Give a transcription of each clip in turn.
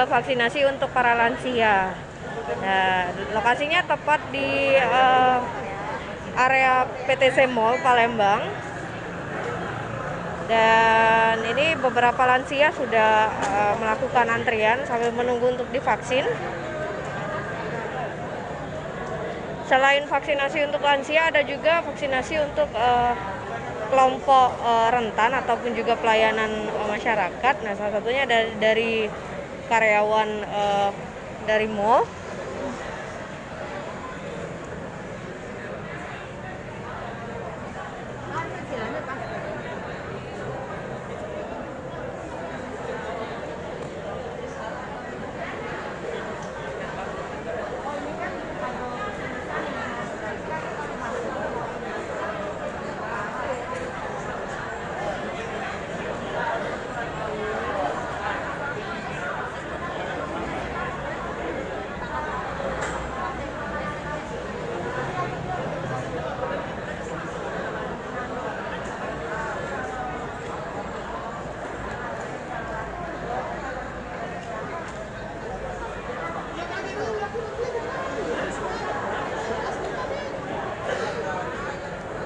vaksinasi untuk para lansia. Nah, lokasinya tepat di area PTC Mall Palembang. Dan ini beberapa lansia sudah melakukan antrian sambil menunggu untuk divaksin. Selain vaksinasi untuk lansia, ada juga vaksinasi untuk kelompok rentan ataupun juga pelayanan masyarakat. Nah, salah satunya dari karyawan dari mall.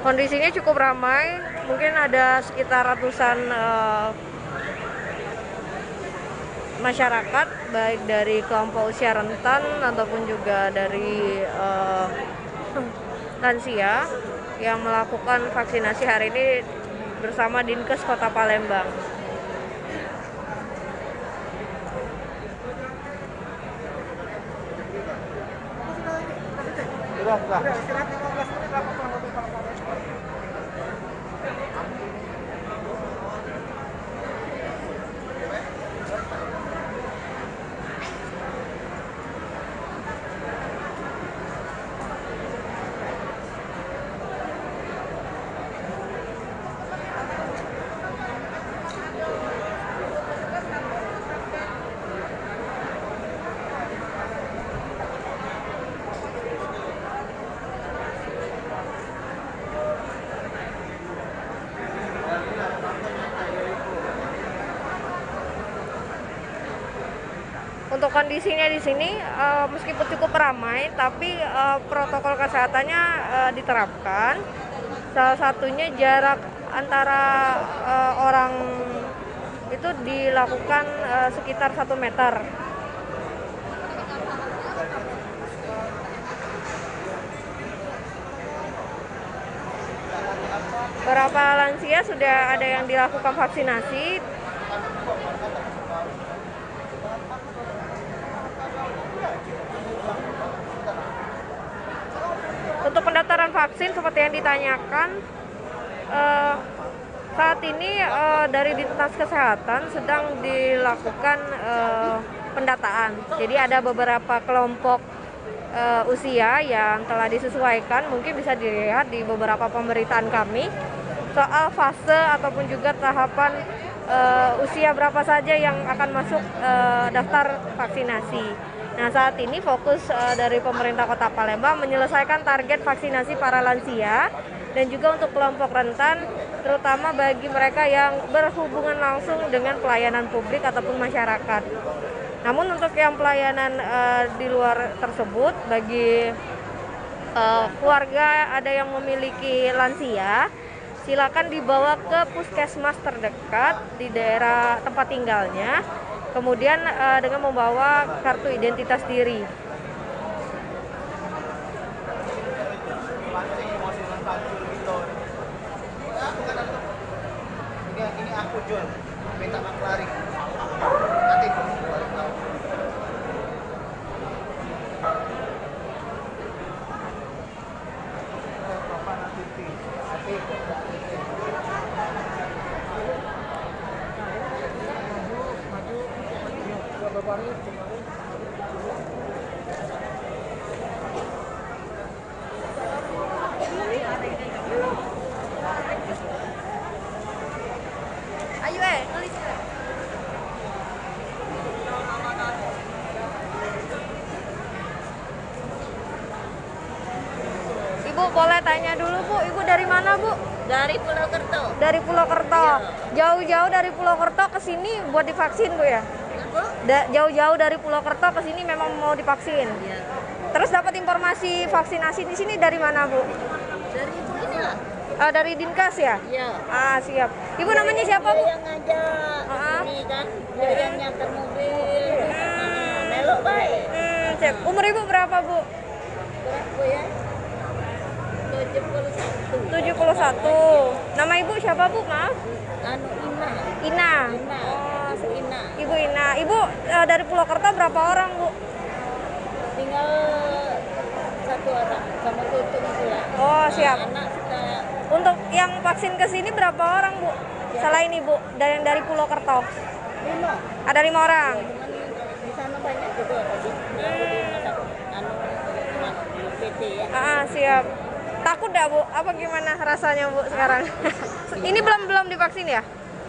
Kondisinya cukup ramai, mungkin ada sekitar ratusan masyarakat, baik dari kelompok usia rentan ataupun juga dari lansia yang melakukan vaksinasi hari ini bersama Dinkes Kota Palembang. Untuk kondisinya di sini meskipun cukup ramai, tapi protokol kesehatannya diterapkan. Salah satunya jarak antara orang itu dilakukan sekitar 1 meter. Beberapa lansia sudah ada yang dilakukan vaksinasi. Untuk pendaftaran vaksin seperti yang ditanyakan, saat ini dari Dinas Kesehatan sedang dilakukan pendataan. Jadi ada beberapa kelompok usia yang telah disesuaikan, mungkin bisa dilihat di beberapa pemberitaan kami soal fase ataupun juga tahapan usia berapa saja yang akan masuk daftar vaksinasi. Nah, saat ini fokus dari pemerintah Kota Palembang menyelesaikan target vaksinasi para lansia dan juga untuk kelompok rentan, terutama bagi mereka yang berhubungan langsung dengan pelayanan publik ataupun masyarakat. Namun untuk yang pelayanan di luar tersebut, bagi keluarga ada yang memiliki lansia, silakan dibawa ke puskesmas terdekat di daerah tempat tinggalnya. Kemudian dengan membawa kartu identitas diri. Ini aku jual, minta maklari. Nanti Ayo tulis. Ibu boleh tanya dulu Bu, Ibu dari mana Bu? Dari Pulau Kerto. Dari Pulau Kerto. Iya. Jauh-jauh dari Pulau Kerto ke sini buat divaksin Bu ya? Ya, Bu? Jauh-jauh dari Purwokerto ke sini memang mau divaksin. Iya. Terus dapat informasi vaksinasi di sini dari mana, Bu? Dari ibu ini lah. Dari Dinkes ya? Iya. Ah, siap. Ibu namanya siapa, Bu? Yang ngajak Ah. ini kan, dia yang nyantar mobil. Melok baik. Siap. Umur Ibu berapa, Bu? Berapa ya? 71. 71. Nama Ibu siapa, Bu? Maaf. Anu Ina. Ina. Ina. Oh, Ibu Ina. Ibu Ina. Ibu dari Purwokerto berapa orang, Bu? Tinggal satu orang sama tutung pula. Oh, siap. Anak suka Untuk yang vaksin ke sini berapa orang, Bu? Selain Ibu, dari Purwokerto. 5. Ada 5 orang. Cuman di sana banyak juga tadi. Anu PT ya. Ah, siap. Takut dah, Bu? Apa gimana rasanya, Bu, sekarang? Ini belum divaksin ya?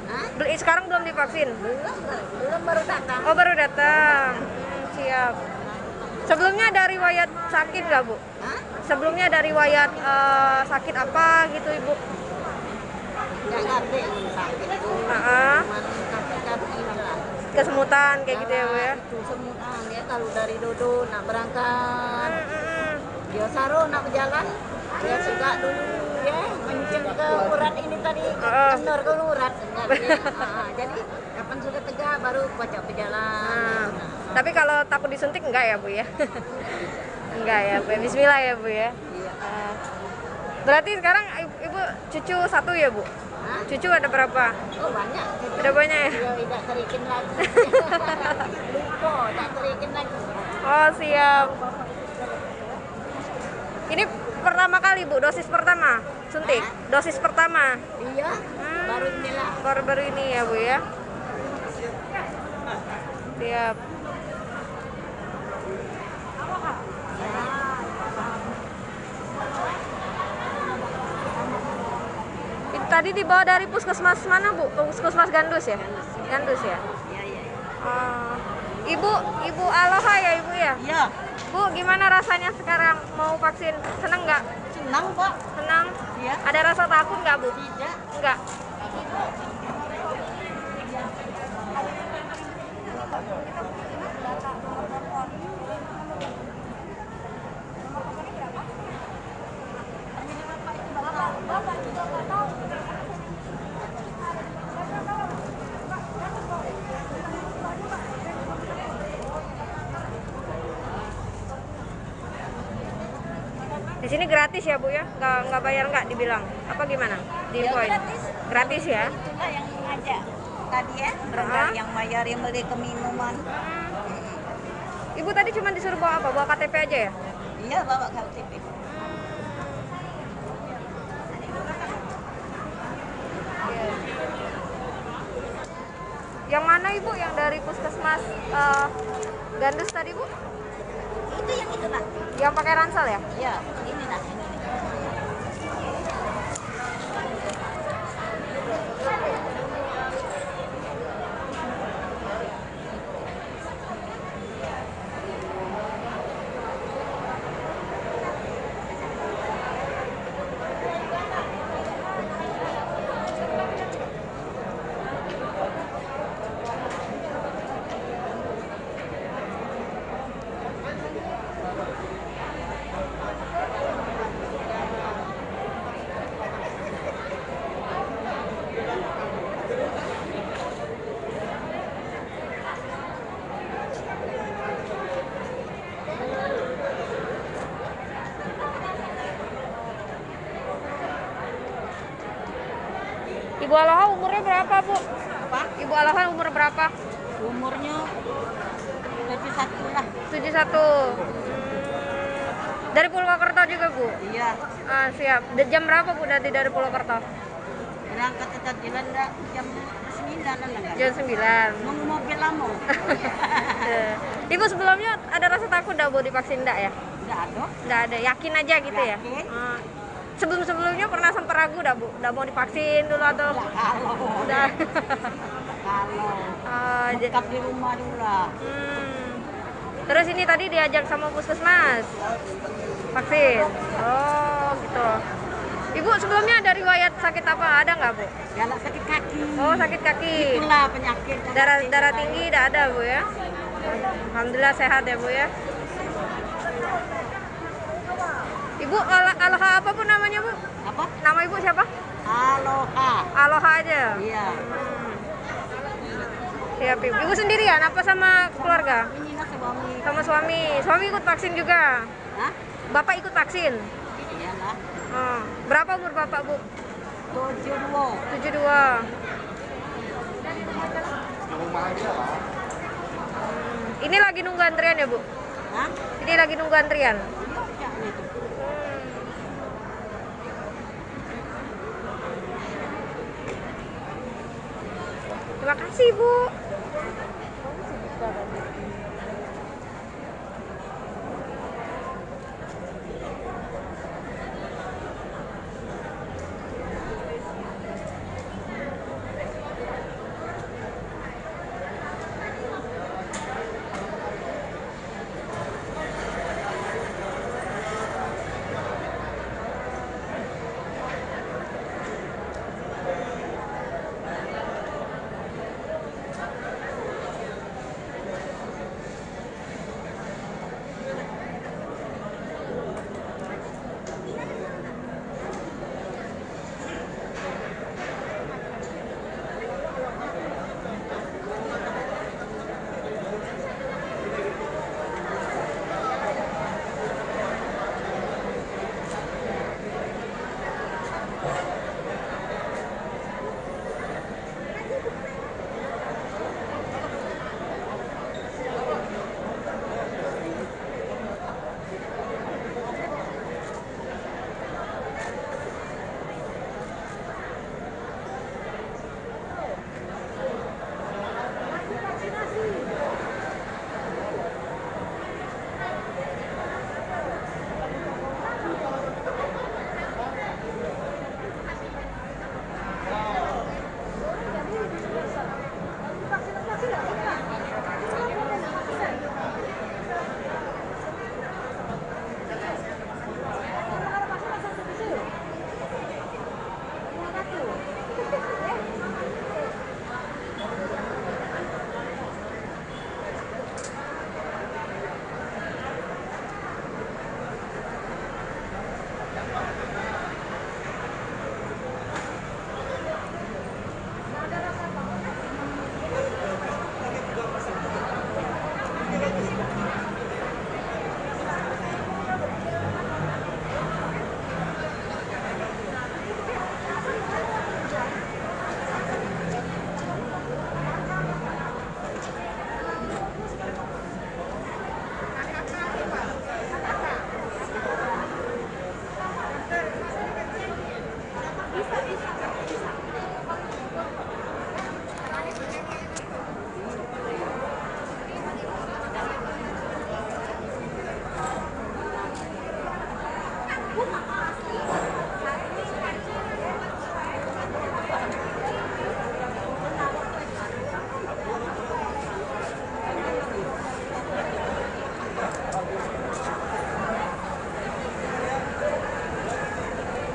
Hah? Sekarang belum divaksin? Belum baru datang. Oh, baru datang. Siap. Sebelumnya ada riwayat sakit nggak, Bu? Hah? Sebelumnya ada riwayat sakit apa gitu, Ibu? Nggak ngerti sakit itu. Ah, Cuman kaki-kaki lah. kesemutan kayak gitu ya, Bu ya? Itu semua dia kalau dari Dodo nak berangkat. Dia saru nak berjalan. Dia suka dulu ya mencet ke urat ini tadi. Kendor ke urat. Jadi kapan sudah tegak baru baca berjalan. Tapi kalau takut disuntik enggak ya, Bu ya? Enggak ya, Bu. Bismillah ya, Bu ya. Iya. Berarti sekarang Ibu cucu satu ya, Bu? Hah? Cucu ada berapa? Oh banyak. Ada banyak ya? Dia tidak terikin lagi. Lupa, tak terikin lagi. Oh, siap. Ini pertama kali, Bu, dosis pertama suntik. Dosis pertama. Iya, baru inilah. Baru ini ya, Bu ya. Siap. Tadi dibawa dari puskesmas mana, Bu? Puskesmas Gandus ya? Gandus ya? Iya, iya. Ibu Aloha ya, Ibu ya? Iya, Bu, gimana rasanya sekarang mau vaksin? Seneng nggak? senang Pak. Senang? Iya. Ada rasa takut nggak, Bu? Tidak. Enggak. Di sini gratis ya, Bu ya? Nggak bayar nggak dibilang? Apa gimana? Di Ya, poin? gratis. Gratis ya? Itulah yang ngajak tadi ya, barangkali yang bayar yang beli ke minuman. Ibu tadi cuma disuruh bawa apa? Bawa KTP aja ya? Iya, bawa KTP. Yang mana, Ibu? Yang dari puskesmas Gandus tadi, Bu? Itu yang itu Pak. Yang pakai ransel ya? Iya, ini nah, ini. Ibu Aloha umurnya berapa, Bu? Apa? Ibu Aloha umur berapa? Umurnya 71 lah. 71. Dari Purwokerto juga, Bu? Iya. Siap. Jam berapa, Bu, dari Purwokerto? Berangkat ke Jalan jam 9 lah. Jam 9. Nunggu mobil lama. Ibu sebelumnya ada rasa takut dah, Bu, divaksin enggak ya? Enggak ada. Enggak ada, yakin aja gitu ya? Yakin. Sebelum-sebelumnya pernah sempat ragu dah, Bu? Udah mau divaksin dulu atau? Kalau Udah. kalau Jadi- bengkap di rumah dulu lah. Terus ini tadi diajak sama puskesmas vaksin. Oh, gitu. Ibu sebelumnya ada riwayat sakit apa? Ada nggak, Bu? Galak sakit kaki. Oh, sakit kaki. Itulah penyakit. Darah tinggi tidak ada, Bu ya? Alhamdulillah sehat ya, Bu ya. Ibu Aloha apa pun namanya, Bu? Apa? Nama Ibu siapa? Aloha. Aloha aja. Iya. Siap, Ibu. Ibu sendirian apa sama keluarga? Ini lah suami. Sama suami. Suami ikut vaksin juga. Hah? Bapak ikut vaksin. Iyalah. Oh. Berapa umur Bapak, Bu? 72. 72. Ini lagi nunggu antrian ya, Bu? Hah? Ini lagi nunggu antrian. Iya, itu. Terima kasih, Bu.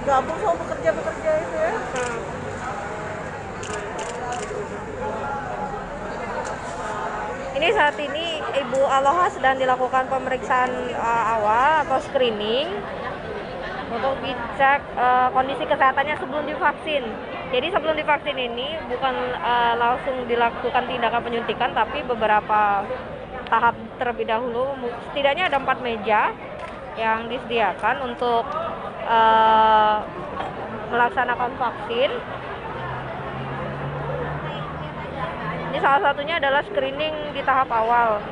Gabung sama pekerja-pekerja itu ya. Ini saat ini Ibu Aloha sedang dilakukan pemeriksaan awal atau screening untuk dicek kondisi kesehatannya sebelum divaksin. Jadi sebelum divaksin ini bukan langsung dilakukan tindakan penyuntikan, tapi beberapa tahap terlebih dahulu. Setidaknya ada 4 meja yang disediakan untuk melaksanakan vaksin. Ini salah satunya adalah screening di tahap awal.